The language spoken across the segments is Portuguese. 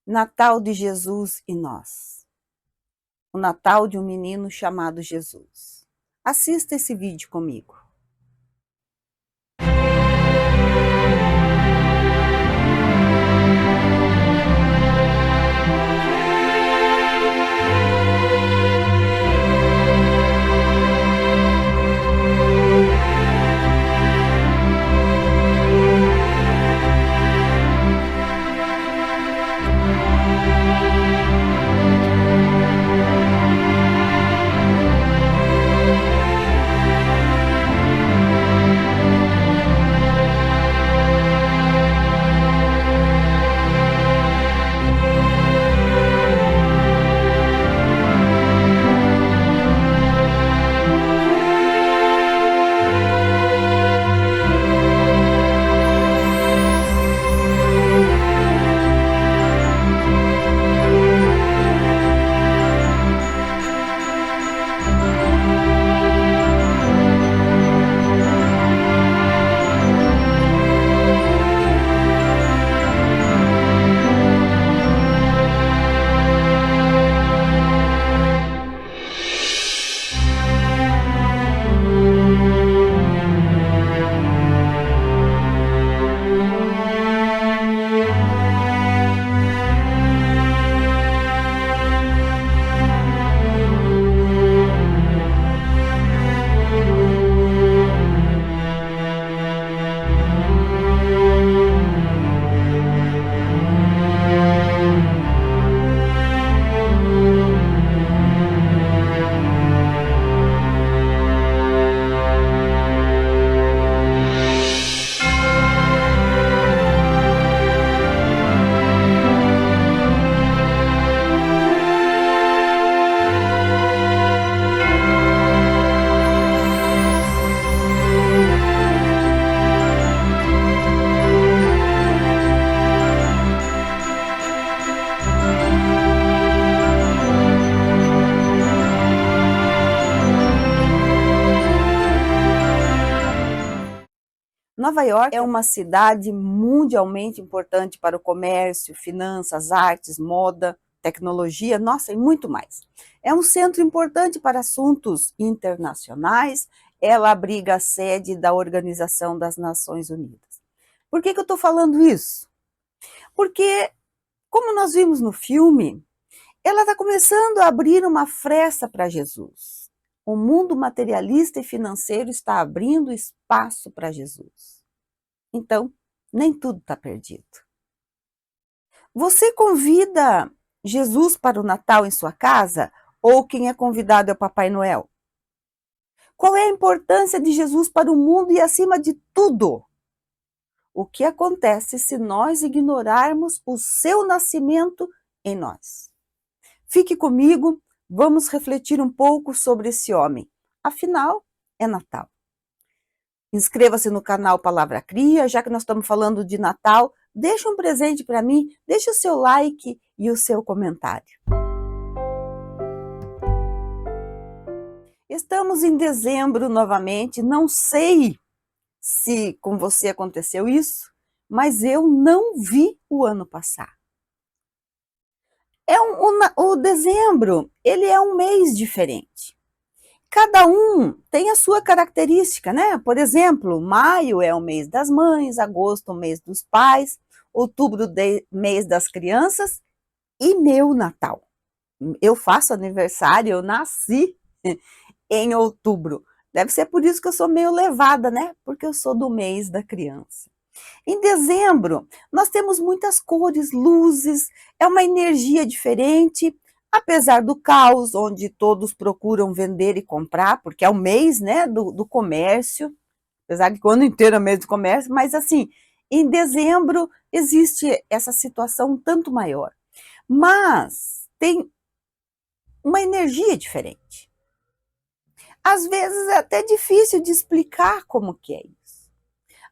Natal de Jesus e nós. O Natal de um menino chamado Jesus. Assista esse vídeo comigo. Nova York é uma cidade mundialmente importante para o comércio, finanças, artes, moda, tecnologia, nossa, e muito mais. É um centro importante para assuntos internacionais, ela abriga a sede da Organização das Nações Unidas. Por que eu estou falando isso? Porque, como nós vimos no filme, ela está começando a abrir uma fresta para Jesus. O mundo materialista e financeiro está abrindo espaço para Jesus. Então, nem tudo está perdido. Você convida Jesus para o Natal em sua casa? Ou quem é convidado é o Papai Noel? Qual é a importância de Jesus para o mundo e, acima de tudo, o que acontece se nós ignorarmos o seu nascimento em nós? Fique comigo, vamos refletir um pouco sobre esse homem. Afinal, é Natal. Inscreva-se no canal Palavra Cria, já que nós estamos falando de Natal, deixa um presente para mim, deixa o seu like e o seu comentário. Estamos em dezembro novamente, não sei se com você aconteceu isso, mas eu não vi o ano passar. O dezembro, ele é um mês diferente. Cada um tem a sua característica, né? Por exemplo, maio é o mês das mães, agosto o mês dos pais, outubro mês das crianças e meu Natal. Eu faço aniversário, eu nasci em outubro. Deve ser por isso que eu sou meio levada, né? Porque eu sou do mês da criança. Em dezembro, nós temos muitas cores, luzes, é uma energia diferente, apesar do caos, onde todos procuram vender e comprar, porque é o mês, né, do comércio, apesar de que o ano inteiro é mês do comércio, mas assim, em dezembro existe essa situação um tanto maior. Mas tem uma energia diferente. Às vezes é até difícil de explicar como que é isso.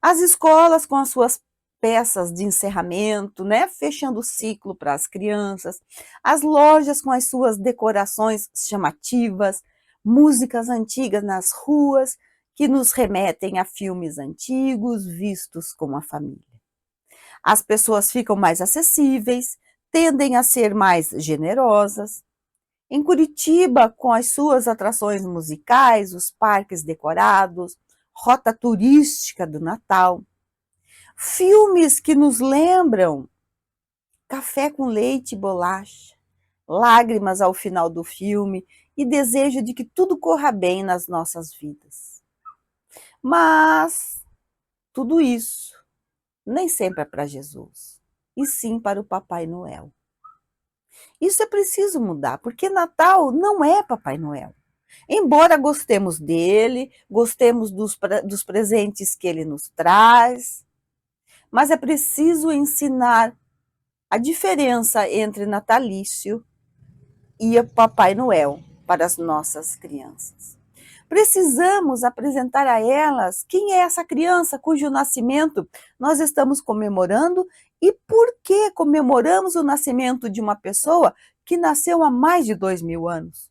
As escolas com as suas peças de encerramento, né, fechando o ciclo para as crianças, as lojas com as suas decorações chamativas, músicas antigas nas ruas que nos remetem a filmes antigos vistos com a família. As pessoas ficam mais acessíveis, tendem a ser mais generosas. Em Curitiba, com as suas atrações musicais, os parques decorados, rota turística do Natal, filmes que nos lembram café com leite e bolacha, lágrimas ao final do filme e desejo de que tudo corra bem nas nossas vidas. Mas tudo isso nem sempre é para Jesus, e sim para o Papai Noel. Isso é preciso mudar, porque Natal não é Papai Noel. Embora gostemos dele, gostemos dos presentes que ele nos traz, mas é preciso ensinar a diferença entre natalício e Papai Noel para as nossas crianças. Precisamos apresentar a elas quem é essa criança cujo nascimento nós estamos comemorando e por que comemoramos o nascimento de uma pessoa que nasceu há mais de 2000 anos.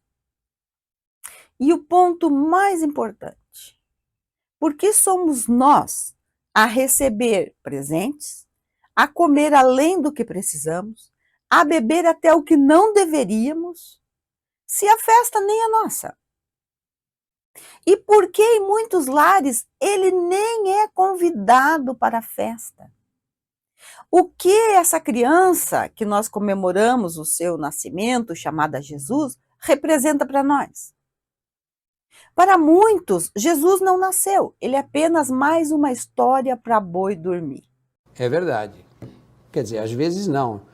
E o ponto mais importante, por que somos nós a receber presentes, a comer além do que precisamos, a beber até o que não deveríamos, se a festa nem é nossa? E por que em muitos lares ele nem é convidado para a festa? O que essa criança que nós comemoramos o seu nascimento, chamada Jesus, representa para nós? Para muitos, Jesus não nasceu, ele é apenas mais uma história para boi dormir. É verdade. Quer dizer, às vezes não.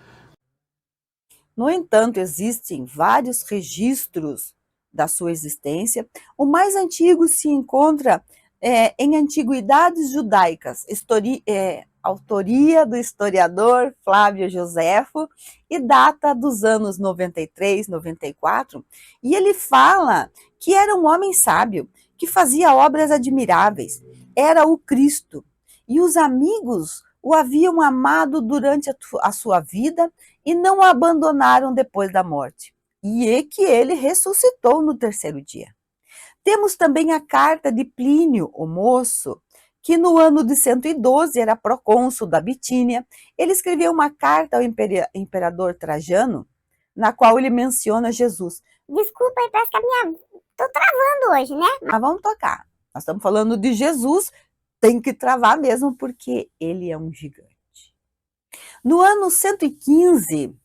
No entanto, existem vários registros da sua existência. O mais antigo se encontra em Antiguidades Judaicas, autoria do historiador Flávio Joséfo, e data dos anos 93, 94, e ele fala que era um homem sábio, que fazia obras admiráveis, era o Cristo, e os amigos o haviam amado durante a sua vida e não o abandonaram depois da morte, e é que ele ressuscitou no terceiro dia. Temos também a carta de Plínio, o moço, que no ano de 112 era procônsul da Bitínia. Ele escreveu uma carta ao imperador Trajano, na qual ele menciona Jesus. Desculpa aí, parece que tô travando hoje, né? Mas vamos tocar. Nós estamos falando de Jesus, tem que travar mesmo, porque ele é um gigante. No ano 115,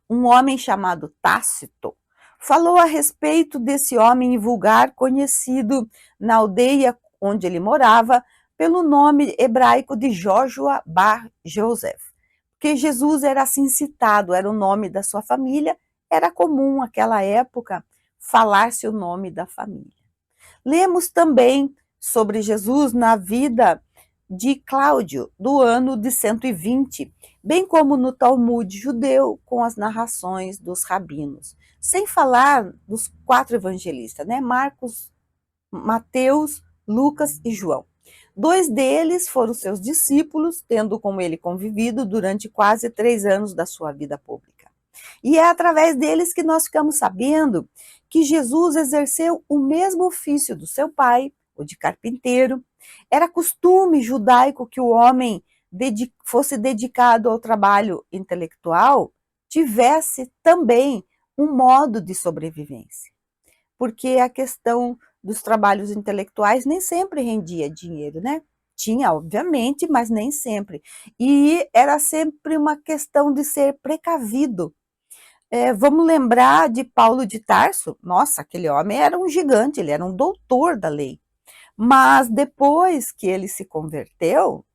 um homem chamado Tácito falou a respeito desse homem vulgar conhecido na aldeia onde ele morava pelo nome hebraico de Joshua Bar Joseph, porque Jesus era assim citado, era o nome da sua família, era comum naquela época falar-se o nome da família. Lemos também sobre Jesus na vida de Cláudio, do ano de 120, bem como no Talmud judeu, com as narrações dos rabinos. Sem falar dos 4 evangelistas, né? Marcos, Mateus, Lucas e João. 2 deles foram seus discípulos, tendo com ele convivido durante quase 3 anos da sua vida pública. E é através deles que nós ficamos sabendo que Jesus exerceu o mesmo ofício do seu pai, o de carpinteiro. Era costume judaico que o homem fosse dedicado ao trabalho intelectual, tivesse também um modo de sobrevivência. Porque a questão dos trabalhos intelectuais nem sempre rendia dinheiro, né? Tinha, obviamente, mas nem sempre. E era sempre uma questão de ser precavido. Vamos lembrar de Paulo de Tarso? Nossa, aquele homem era um gigante, ele era um doutor da lei. Mas depois que ele se converteu,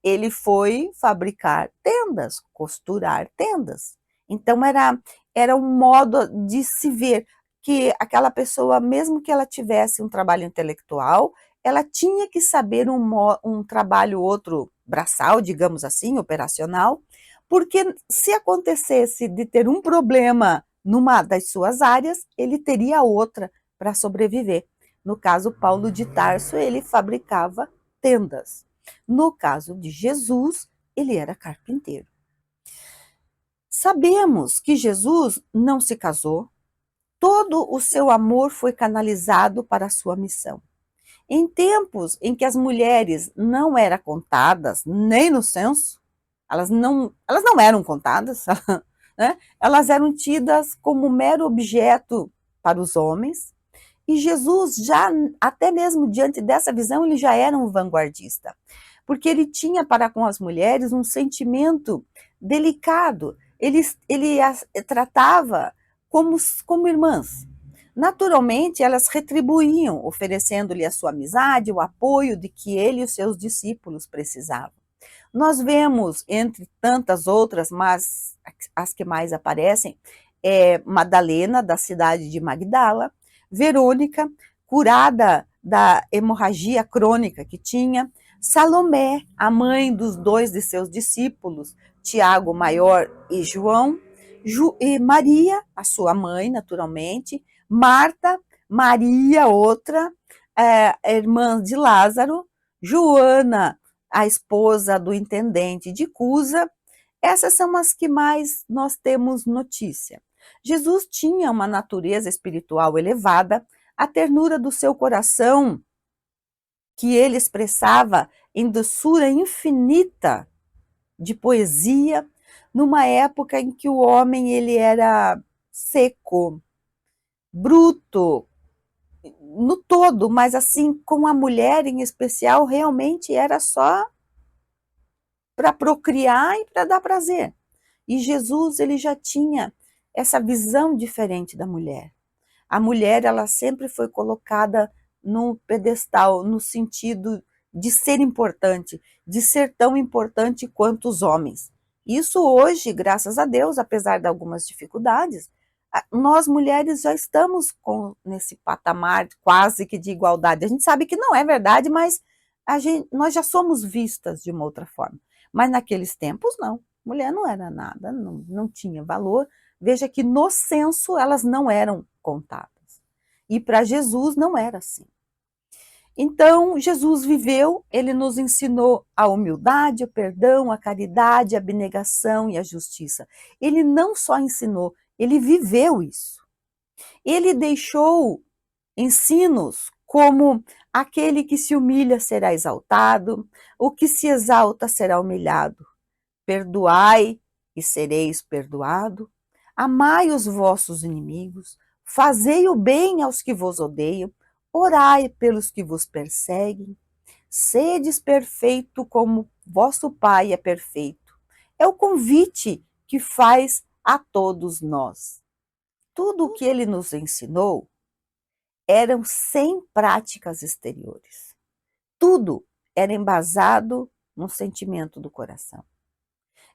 ele foi fabricar tendas, costurar tendas. Então era um modo de se ver que aquela pessoa, mesmo que ela tivesse um trabalho intelectual, ela tinha que saber um trabalho outro braçal, digamos assim, operacional, porque se acontecesse de ter um problema numa das suas áreas, ele teria outra para sobreviver. No caso, Paulo de Tarso, ele fabricava tendas. No caso de Jesus, ele era carpinteiro. Sabemos que Jesus não se casou, todo o seu amor foi canalizado para a sua missão. Em tempos em que as mulheres não eram contadas, nem no censo, elas não eram contadas, né? Elas eram tidas como mero objeto para os homens, e Jesus já, até mesmo diante dessa visão, ele já era um vanguardista, porque ele tinha para com as mulheres um sentimento delicado, ele as tratava como irmãs. Naturalmente, elas retribuíam, oferecendo-lhe a sua amizade, o apoio de que ele e os seus discípulos precisavam. Nós vemos, entre tantas outras, mas as que mais aparecem, Madalena, da cidade de Magdala, Verônica, curada da hemorragia crônica que tinha, Salomé, a mãe dos dois de seus discípulos, Tiago maior e João, e Maria, a sua mãe, naturalmente, Marta, Maria, outra, irmã de Lázaro, Joana, a esposa do intendente de Cusa. Essas são as que mais nós temos notícia. Jesus tinha uma natureza espiritual elevada, a ternura do seu coração, que ele expressava em doçura infinita de poesia, numa época em que o homem ele era seco, bruto, no todo, mas assim, com a mulher em especial, realmente era só para procriar e para dar prazer. E Jesus, ele já tinha essa visão diferente da mulher. A mulher, ela sempre foi colocada no pedestal, no sentido de ser importante, de ser tão importante quanto os homens. Isso hoje, graças a Deus, apesar de algumas dificuldades, nós mulheres já estamos nesse patamar quase que de igualdade. A gente sabe que não é verdade, mas nós já somos vistas de uma outra forma. Mas naqueles tempos, não. Mulher não era nada, não tinha valor. Veja que no censo elas não eram contadas. E para Jesus não era assim. Então, Jesus viveu, ele nos ensinou a humildade, o perdão, a caridade, a abnegação e a justiça. Ele não só ensinou, ele viveu isso. Ele deixou ensinos como aquele que se humilha será exaltado, o que se exalta será humilhado. Perdoai e sereis perdoado. Amai os vossos inimigos, fazei o bem aos que vos odeiam, orai pelos que vos perseguem. Sedes perfeito como vosso Pai é perfeito. É o convite que faz a todos nós. Tudo o que ele nos ensinou eram sem práticas exteriores. Tudo era embasado no sentimento do coração.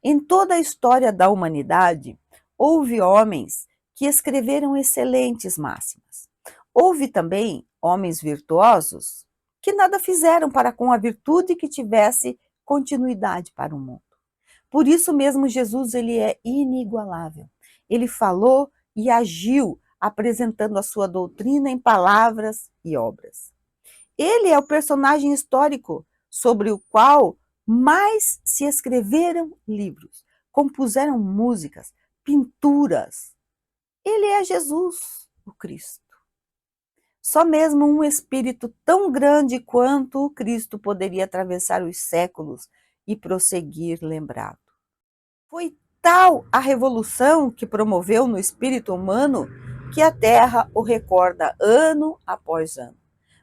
Em toda a história da humanidade, houve homens que escreveram excelentes máximas. Houve também homens virtuosos que nada fizeram para com a virtude que tivesse continuidade para o mundo. Por isso mesmo Jesus ele é inigualável. Ele falou e agiu apresentando a sua doutrina em palavras e obras. Ele é o personagem histórico sobre o qual mais se escreveram livros, compuseram músicas, pinturas. Ele é Jesus, o Cristo. Só mesmo um espírito tão grande quanto o Cristo poderia atravessar os séculos e prosseguir lembrado. Foi tal a revolução que promoveu no espírito humano que a Terra o recorda ano após ano.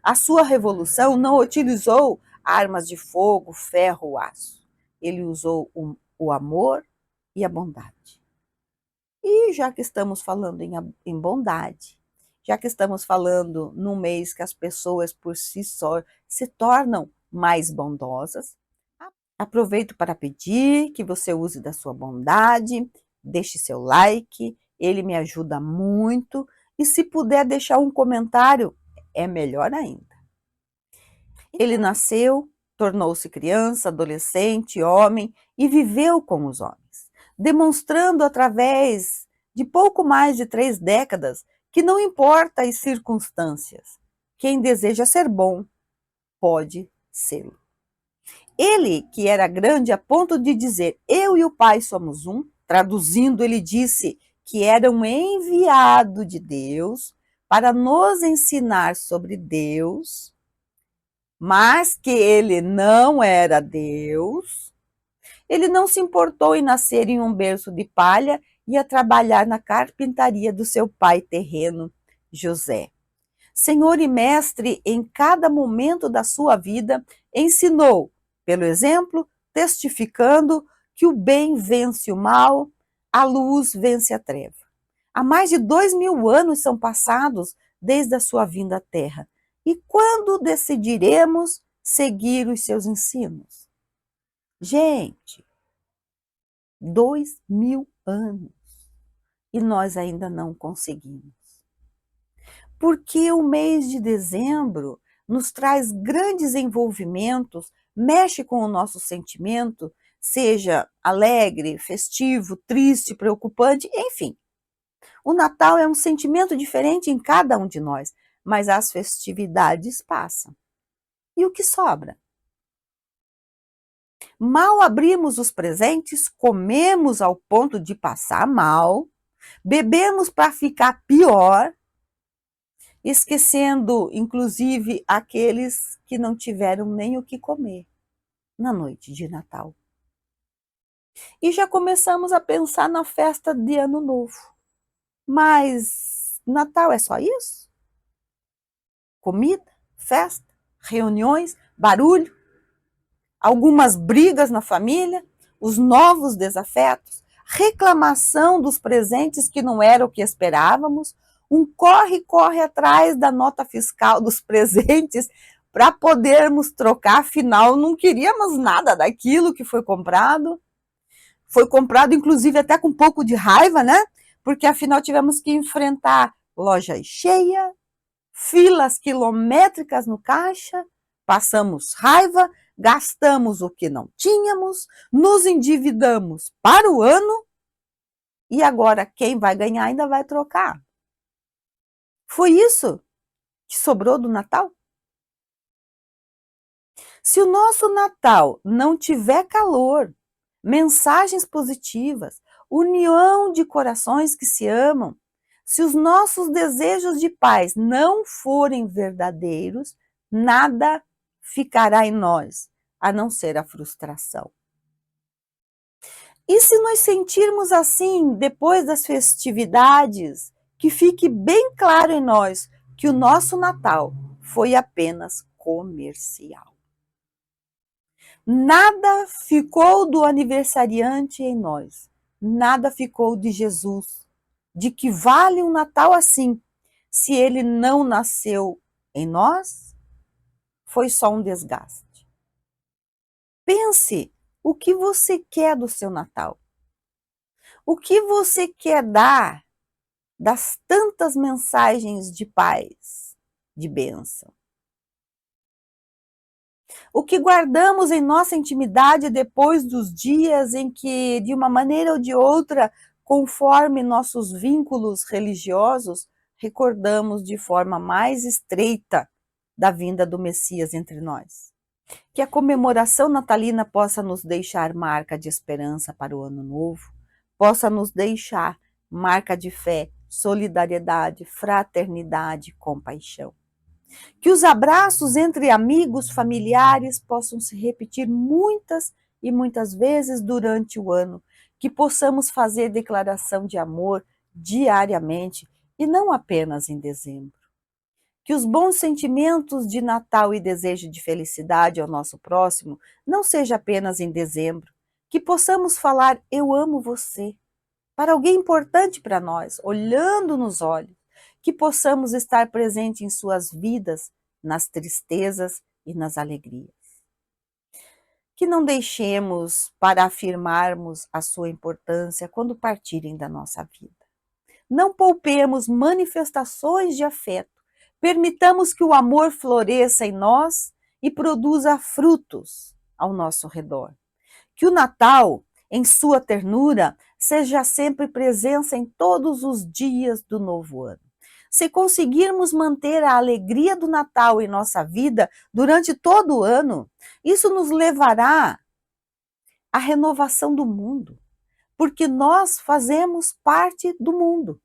A sua revolução não utilizou armas de fogo, ferro ou aço. Ele usou o amor e a bondade. E já que estamos falando em bondade, já que estamos falando num mês que as pessoas por si só se tornam mais bondosas, aproveito para pedir que você use da sua bondade, deixe seu like, ele me ajuda muito, e se puder deixar um comentário, é melhor ainda. Ele nasceu, tornou-se criança, adolescente, homem e viveu com os homens, demonstrando através de pouco mais de 3 décadas que não importa as circunstâncias, quem deseja ser bom pode sê-lo. Ele, que era grande a ponto de dizer, eu e o Pai somos um, traduzindo, ele disse que era um enviado de Deus para nos ensinar sobre Deus, mas que ele não era Deus. Ele não se importou em nascer em um berço de palha e a trabalhar na carpintaria do seu pai terreno, José. Senhor e mestre, em cada momento da sua vida, ensinou, pelo exemplo, testificando que o bem vence o mal, a luz vence a treva. Há mais de 2000 anos são passados desde a sua vinda à Terra. E quando decidiremos seguir os seus ensinos? Gente, 2000 anos e nós ainda não conseguimos. Porque o mês de dezembro nos traz grandes envolvimentos, mexe com o nosso sentimento, seja alegre, festivo, triste, preocupante, enfim. O Natal é um sentimento diferente em cada um de nós, mas as festividades passam. E o que sobra? Mal abrimos os presentes, comemos ao ponto de passar mal, bebemos para ficar pior, esquecendo, inclusive, aqueles que não tiveram nem o que comer na noite de Natal. E já começamos a pensar na festa de Ano Novo. Mas Natal é só isso? Comida, festa, reuniões, barulho, algumas brigas na família, os novos desafetos, reclamação dos presentes que não era o que esperávamos, um corre-corre atrás da nota fiscal dos presentes para podermos trocar, afinal não queríamos nada daquilo que foi comprado. Foi comprado inclusive até com um pouco de raiva, né? Porque afinal tivemos que enfrentar loja cheia, filas quilométricas no caixa, passamos raiva, gastamos o que não tínhamos, nos endividamos para o ano e agora quem vai ganhar ainda vai trocar. Foi isso que sobrou do Natal? Se o nosso Natal não tiver calor, mensagens positivas, união de corações que se amam, se os nossos desejos de paz não forem verdadeiros, nada ficará em nós, a não ser a frustração. E se nos sentirmos assim depois das festividades, que fique bem claro em nós que o nosso Natal foi apenas comercial. Nada ficou do aniversariante em nós, nada ficou de Jesus. De que vale um Natal assim, se ele não nasceu em nós? Foi só um desgaste. Pense o que você quer do seu Natal. O que você quer dar das tantas mensagens de paz, de bênção? O que guardamos em nossa intimidade depois dos dias em que, de uma maneira ou de outra, conforme nossos vínculos religiosos, recordamos de forma mais estreita da vinda do Messias entre nós. Que a comemoração natalina possa nos deixar marca de esperança para o ano novo, possa nos deixar marca de fé, solidariedade, fraternidade, compaixão. Que os abraços entre amigos, familiares possam se repetir muitas e muitas vezes durante o ano, que possamos fazer declaração de amor diariamente e não apenas em dezembro. Que os bons sentimentos de Natal e desejo de felicidade ao nosso próximo não seja apenas em dezembro, que possamos falar eu amo você para alguém importante para nós, olhando nos olhos, que possamos estar presente em suas vidas, nas tristezas e nas alegrias. Que não deixemos para afirmarmos a sua importância quando partirem da nossa vida. Não poupemos manifestações de afeto, permitamos que o amor floresça em nós e produza frutos ao nosso redor. Que o Natal, em sua ternura, seja sempre presença em todos os dias do novo ano. Se conseguirmos manter a alegria do Natal em nossa vida durante todo o ano, isso nos levará à renovação do mundo, porque nós fazemos parte do mundo.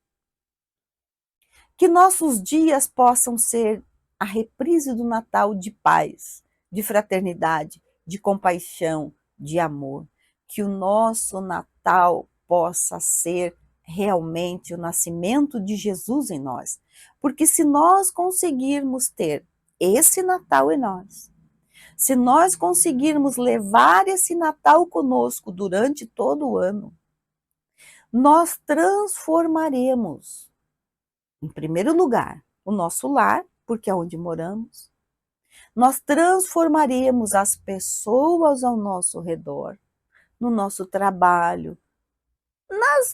Que nossos dias possam ser a reprise do Natal de paz, de fraternidade, de compaixão, de amor. que o nosso Natal possa ser realmente o nascimento de Jesus em nós. Porque se nós conseguirmos ter esse Natal em nós, se nós conseguirmos levar esse Natal conosco durante todo o ano, nós transformaremos, em primeiro lugar, o nosso lar, porque é onde moramos. Nós transformaremos as pessoas ao nosso redor, no nosso trabalho,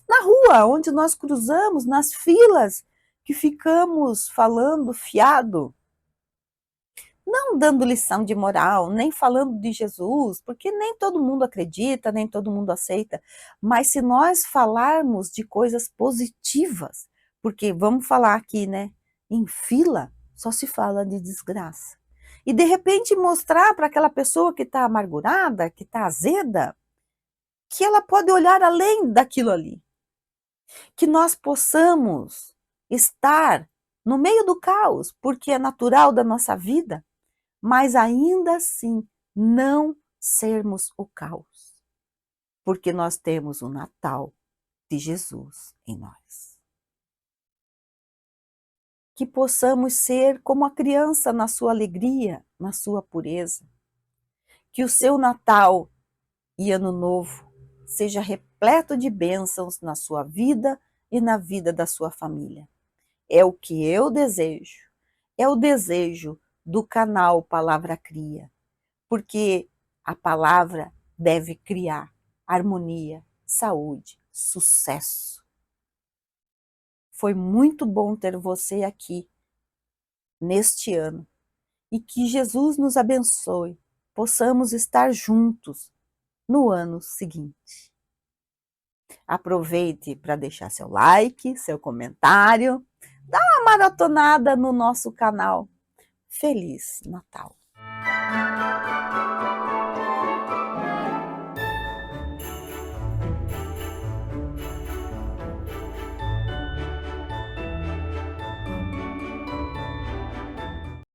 na rua, onde nós cruzamos, nas filas que ficamos falando fiado, não dando lição de moral, nem falando de Jesus, porque nem todo mundo acredita, nem todo mundo aceita, mas se nós falarmos de coisas positivas, porque vamos falar aqui, né, em fila, só se fala de desgraça. E de repente mostrar para aquela pessoa que está amargurada, que está azeda, que ela pode olhar além daquilo ali. Que nós possamos estar no meio do caos, porque é natural da nossa vida, mas ainda assim não sermos o caos, porque nós temos o Natal de Jesus em nós. Que possamos ser como a criança na sua alegria, na sua pureza. Que o seu Natal e Ano Novo seja repleto de bênçãos na sua vida e na vida da sua família. É o que eu desejo. É o desejo do canal Palavra Cria, porque a palavra deve criar harmonia, saúde, sucesso. Foi muito bom ter você aqui neste ano e que Jesus nos abençoe, possamos estar juntos no ano seguinte. Aproveite para deixar seu like, seu comentário, dá uma maratonada no nosso canal. Feliz Natal!